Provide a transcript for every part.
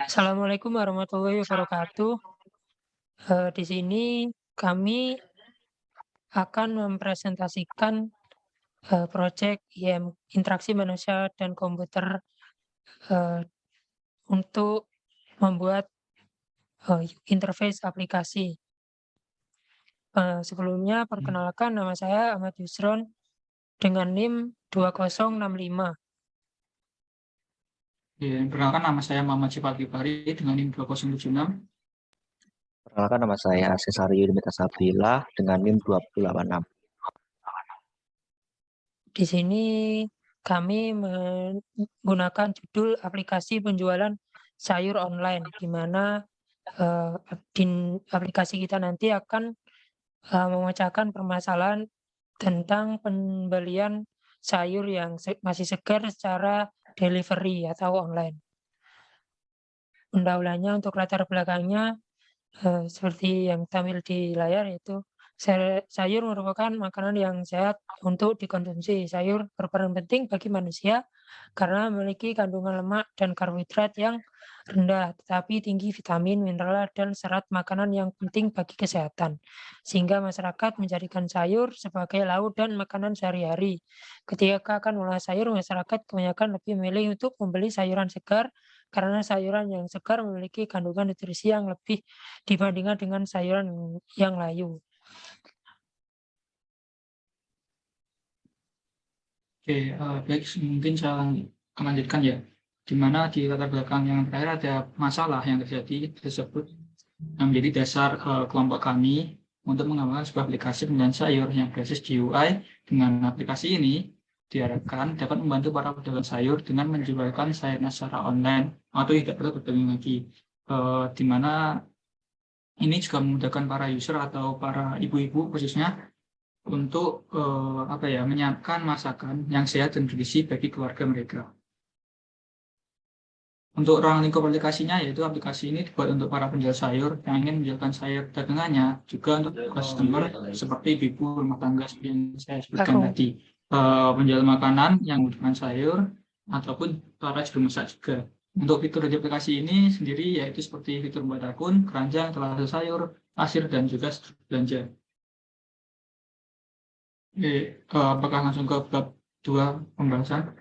Assalamualaikum warahmatullahi wabarakatuh. Di sini kami akan mempresentasikan, projek interaksi manusia dan komputer, eee, untuk membuat, interface aplikasi. Sebelumnya Hmm, perkenalkan nama saya Ahmad Yusron dengan NIM 2065. Ya, perkenalkan nama saya Muhammad Syifa Gifari dengan NIM 2076. Perkenalkan nama saya Cesario Yudimita Sabila dengan NIM 2086. Di sini kami menggunakan judul aplikasi penjualan sayur online, di mana, aplikasi kita nanti akan, memecahkan permasalahan tentang pembelian sayur yang masih segar secara delivery atau online. Pendahuluannya untuk latar belakangnya, seperti yang tampil di layar yaitu sayur merupakan makanan yang sehat untuk dikonsumsi. Sayur berperan penting bagi manusia karena memiliki kandungan lemak dan karbohidrat yang rendah, tetapi tinggi vitamin, mineral, dan serat makanan yang penting bagi kesehatan. Sehingga masyarakat menjadikan sayur sebagai lauk dan makanan sehari-hari. Ketika akan mengolah sayur, masyarakat kebanyakan lebih memilih untuk membeli sayuran segar karena sayuran yang segar memiliki kandungan nutrisi yang lebih dibandingkan dengan sayuran yang layu. Oke, baik, mungkin saya lanjutkan ya. Di mana di latar belakang yang terakhir ada masalah yang terjadi tersebut yang menjadi dasar kelompok kami untuk mengembangkan sebuah aplikasi penjualan sayur yang berbasis GUI. Dengan aplikasi ini diharapkan dapat membantu para pedagang sayur dengan menjualkan sayurnya secara online atau tidak perlu berdagang lagi. Di mana ini juga memudahkan para user atau para ibu-ibu khususnya untuk, menyiapkan masakan yang sehat dan bergizi bagi keluarga mereka. Untuk ruang lingkup aplikasinya, yaitu aplikasi ini dibuat untuk para penjual sayur yang ingin menjualkan sayur dagangannya, juga untuk customer seperti ibu rumah tangga seperti yang saya sebutkan Aku tadi, penjual makanan yang membutuhkan sayur, ataupun para juru masak juga. Untuk fitur di aplikasi ini sendiri yaitu seperti fitur buat akun, keranjang, telaga sayur, kasir, dan juga belanja. Oke, apakah langsung ke bab 2 pembahasan?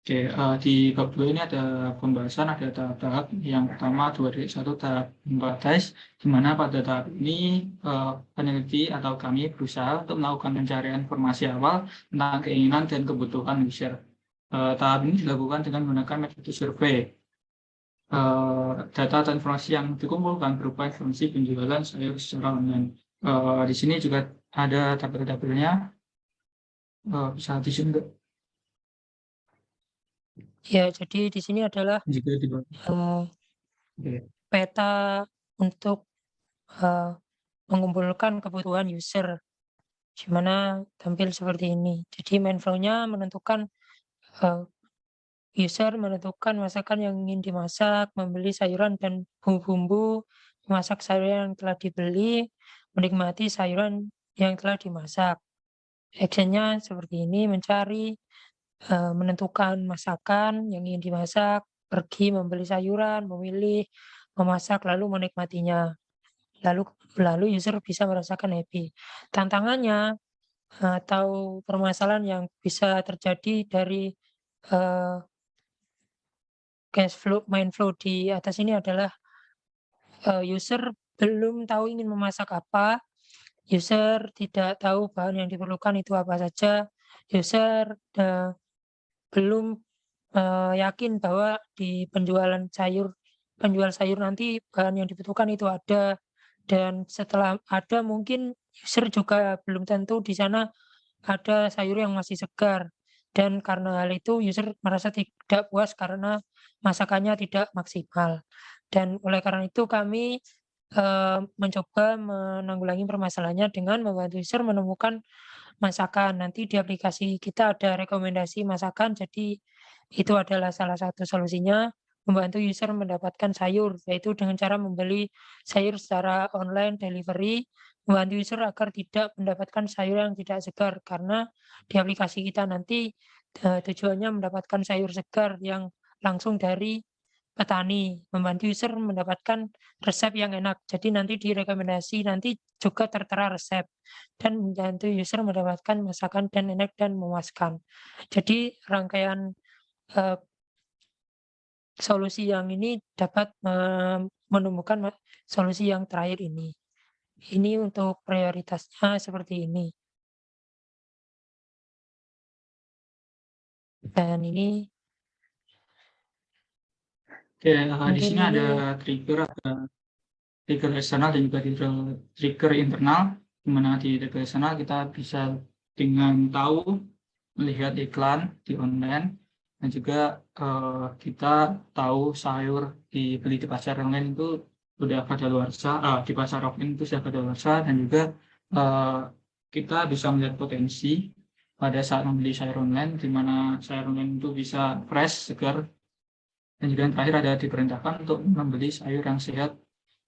Oke, di bab 2 ini ada pembahasan, ada tahap-tahap. Yang pertama 2.1 tahap membatas, di mana pada tahap ini peneliti atau kami berusaha untuk melakukan pencarian informasi awal tentang keinginan dan kebutuhan user. Tahap ini dilakukan dengan menggunakan metode survei. Data atau informasi yang dikumpulkan berupa informasi penjualan sayur secara online. Di sini juga ada tabel-tabelnya, bisa di sini nggak? ya jadi di sini adalah, Jika di eee, Oke. peta untuk, eee, mengumpulkan kebutuhan user, di mana tampil seperti ini. Jadi main flow-nya menentukan, eee, user menentukan masakan yang ingin dimasak, membeli sayuran dan bumbu-bumbu, memasak sayuran yang telah dibeli, menikmati sayuran yang telah dimasak. Action-nya seperti ini, mencari, menentukan masakan yang ingin dimasak, pergi membeli sayuran, memilih, memasak, lalu menikmatinya. Lalu lalu user bisa merasakan happy. Tantangannya, atau permasalahan yang bisa terjadi dari, eee, main flow di atas ini adalah, user belum tahu ingin memasak apa, user tidak tahu bahan yang diperlukan itu apa saja, user, belum, yakin bahwa di penjual sayur nanti bahan yang dibutuhkan itu ada, dan setelah ada mungkin user juga belum tentu di sana ada sayur yang masih segar, dan karena hal itu user merasa tidak puas karena masakannya tidak maksimal. Dan oleh karena itu kami, mencoba menanggulangi permasalahannya dengan membantu user menemukan masakan. Nanti di aplikasi kita ada rekomendasi masakan, jadi itu adalah salah satu solusinya, membantu user mendapatkan sayur, yaitu dengan cara membeli sayur secara online delivery, membantu user agar tidak mendapatkan sayur yang tidak segar. Karena di aplikasi kita nanti tujuannya mendapatkan sayur segar yang langsung dari petani, membantu user mendapatkan resep yang enak. Jadi nanti di rekomendasi nanti juga tertera resep dan membantu user mendapatkan masakan dan enak dan memuaskan. Jadi rangkaian solusi yang ini dapat menemukan solusi yang terakhir ini. Ini untuk prioritasnya seperti ini. Dan ini Oke, di mungkin sini ada ini trigger eksternal dan juga trigger internal, di mana di trigger eksternal kita bisa dengan tahu melihat iklan di online dan juga kita tahu sayur dibeli di pasar online itu sudah kadaluarsa, di pasar offline itu sudah kadaluarsa, dan juga kita bisa melihat potensi pada saat membeli sayur online, di mana sayur online itu bisa fresh, segar, dan juga yang terakhir ada diperintahkan untuk membeli sayur yang sehat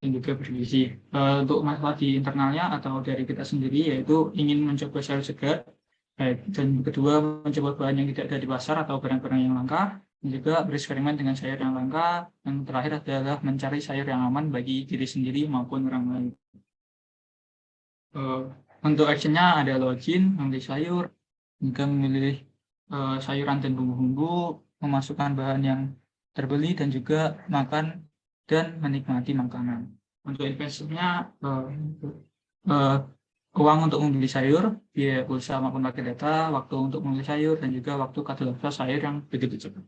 dan juga bergizi. Untuk masalah di internalnya atau dari kita sendiri, yaitu ingin mencoba sayur segar, dan kedua mencoba bahan yang tidak ada di pasar atau barang-barang yang langka, dan juga bereksperimen dengan sayur yang langka, yang terakhir adalah mencari sayur yang aman bagi diri sendiri maupun orang lain. Untuk actionnya ada login, memilih sayur, juga memilih sayuran dan bumbu-bumbu, memasukkan bahan yang terbeli, dan juga makan dan menikmati makanan. Untuk investasinya uang untuk membeli sayur, biaya pulsa maupun pakai data, waktu untuk membeli sayur, dan juga waktu kadaluarsa sayur yang begitu cepat.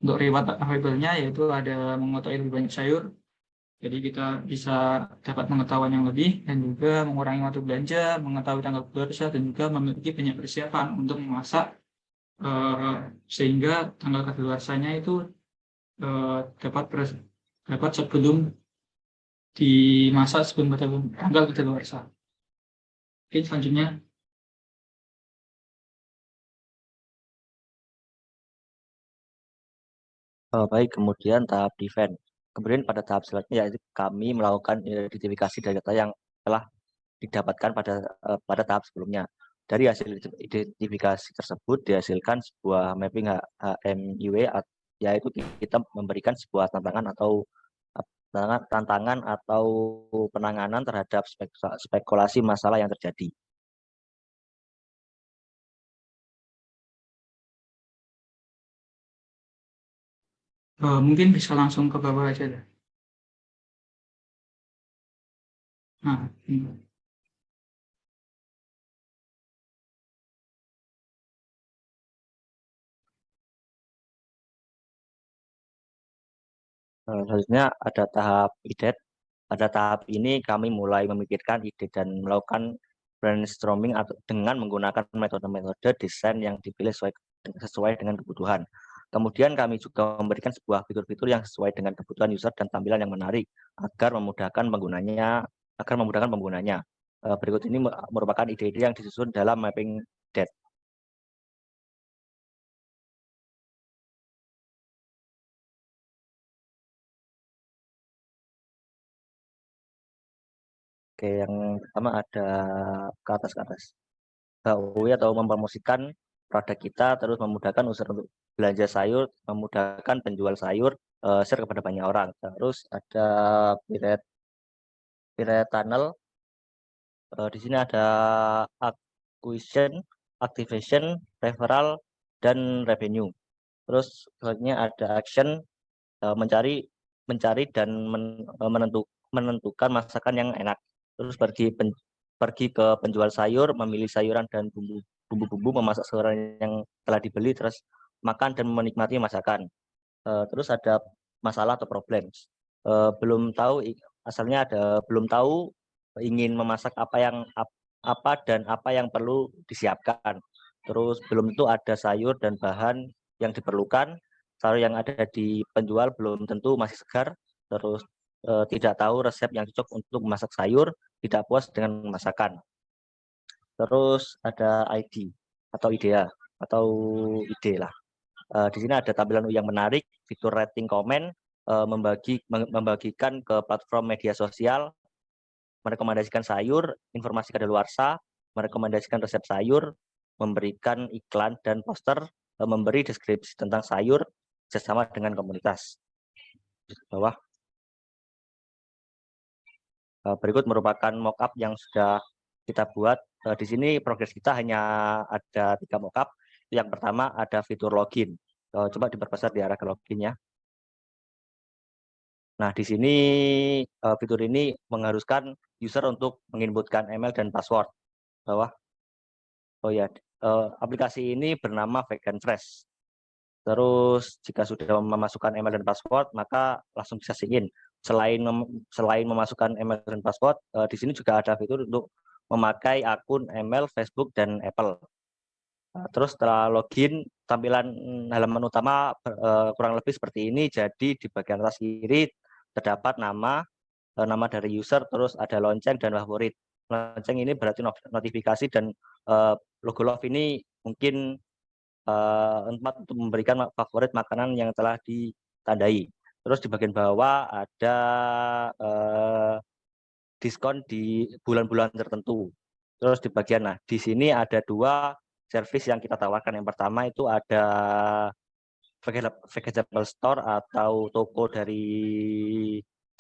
Untuk reward available-nya yaitu ada mengetahui lebih banyak sayur, jadi kita bisa dapat pengetahuan yang lebih, dan juga mengurangi waktu belanja, mengetahui tanggal kadaluarsa, dan juga memiliki banyak persiapan untuk memasak, sehingga tanggal kadaluarsanya itu dapat sebelum dimasak, sebelum tanggal kadaluarsa. Oke, selanjutnya. Baik, kemudian tahap defend. Kemudian pada tahap selanjutnya yaitu kami melakukan identifikasi dari data yang telah didapatkan pada tahap sebelumnya. Dari hasil identifikasi tersebut dihasilkan sebuah mapping HMIW, yaitu kita memberikan sebuah tantangan atau penanganan terhadap spekulasi masalah yang terjadi. Mungkin bisa langsung ke bawah aja deh. Nah, ini. Selanjutnya ada tahap IDET. Pada tahap ini kami mulai memikirkan ide dan melakukan brainstorming dengan menggunakan metode-metode desain yang dipilih sesuai dengan kebutuhan. Kemudian kami juga memberikan sebuah fitur-fitur yang sesuai dengan kebutuhan user dan tampilan yang menarik agar memudahkan penggunanya. Berikut ini merupakan ide-ide yang disusun dalam mapping DET. Oke, yang pertama ada ke atas. Giveaway atau mempromosikan produk kita, terus memudahkan user untuk belanja sayur, memudahkan penjual sayur, share kepada banyak orang. Terus ada pirate tunnel. Di sini ada acquisition, activation, referral, dan revenue. Terus selanjutnya ada action, mencari dan menentukan masakan yang enak. Terus pergi ke penjual sayur, memilih sayuran dan bumbu-bumbu, memasak sayuran yang telah dibeli, terus makan dan menikmati masakan. Terus ada masalah atau problem. Belum tahu asalnya belum tahu ingin memasak apa dan apa yang perlu disiapkan. Terus belum tentu ada sayur dan bahan yang diperlukan. Sayur yang ada di penjual belum tentu masih segar. Terus tidak tahu resep yang cocok untuk memasak sayur, tidak puas dengan masakan. Terus ada ID atau idea atau ide lah. Di sini ada tampilan yang menarik, fitur rating komen, membagikan ke platform media sosial, merekomendasikan sayur, informasi kadaluarsa, merekomendasikan resep sayur, memberikan iklan dan poster, memberi deskripsi tentang sayur bersama dengan komunitas. Bawah. Berikut merupakan mockup yang sudah kita buat. Di sini progres kita hanya ada 3 mockup. Yang pertama ada fitur login. Coba diperbesar di arah ke loginnya. Nah, di sini fitur ini mengharuskan user untuk menginputkan email dan password. Bawah. Oh ya, aplikasi ini bernama Vegan Fresh. Terus jika sudah memasukkan email dan password, maka langsung bisa sign in. Selain memasukkan email dan password, di sini juga ada fitur untuk memakai akun email, Facebook, dan Apple. Terus setelah login, tampilan halaman utama kurang lebih seperti ini. Jadi di bagian atas kiri terdapat nama dari user, terus ada lonceng dan favorit. Lonceng ini berarti notifikasi, dan logo love ini mungkin tempat untuk memberikan favorit makanan yang telah ditandai. Terus di bagian bawah ada diskon di bulan-bulan tertentu. Terus di bagian, nah di sini ada 2 service yang kita tawarkan. Yang pertama itu ada vegetable store atau toko dari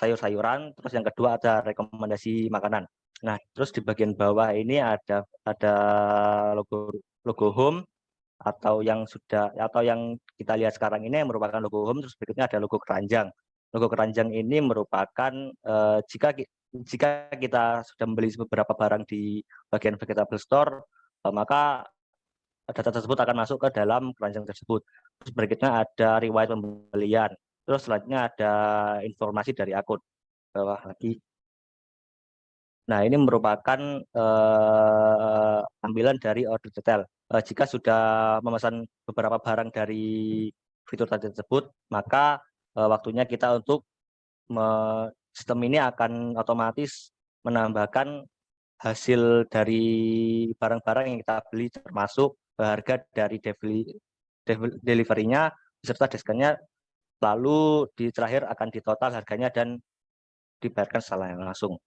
sayur-sayuran. Terus yang kedua ada rekomendasi makanan. Nah, terus di bagian bawah ini ada logo home, atau yang kita lihat sekarang ini yang merupakan logo home. Terus berikutnya ada logo keranjang. Logo keranjang ini merupakan jika kita sudah membeli beberapa barang di bagian vegetable store, maka data tersebut akan masuk ke dalam keranjang tersebut. Terus berikutnya ada riwayat pembelian. Terus selanjutnya ada informasi dari akun. Bawah lagi. Nah, ini merupakan tampilan dari order detail. Jika sudah memesan beberapa barang dari fitur tadi tersebut, maka waktunya kita untuk sistem ini akan otomatis menambahkan hasil dari barang-barang yang kita beli, termasuk harga dari delivery-nya beserta diskonnya, lalu di terakhir akan ditotal harganya dan dibayarkan secara langsung.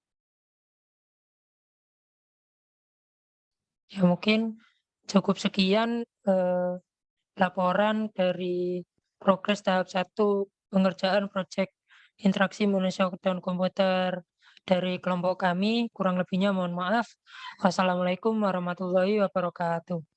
Ya mungkin cukup sekian laporan dari progres tahap 1 pengerjaan proyek interaksi manusia dan komputer dari kelompok kami. Kurang lebihnya mohon maaf. Wassalamualaikum warahmatullahi wabarakatuh.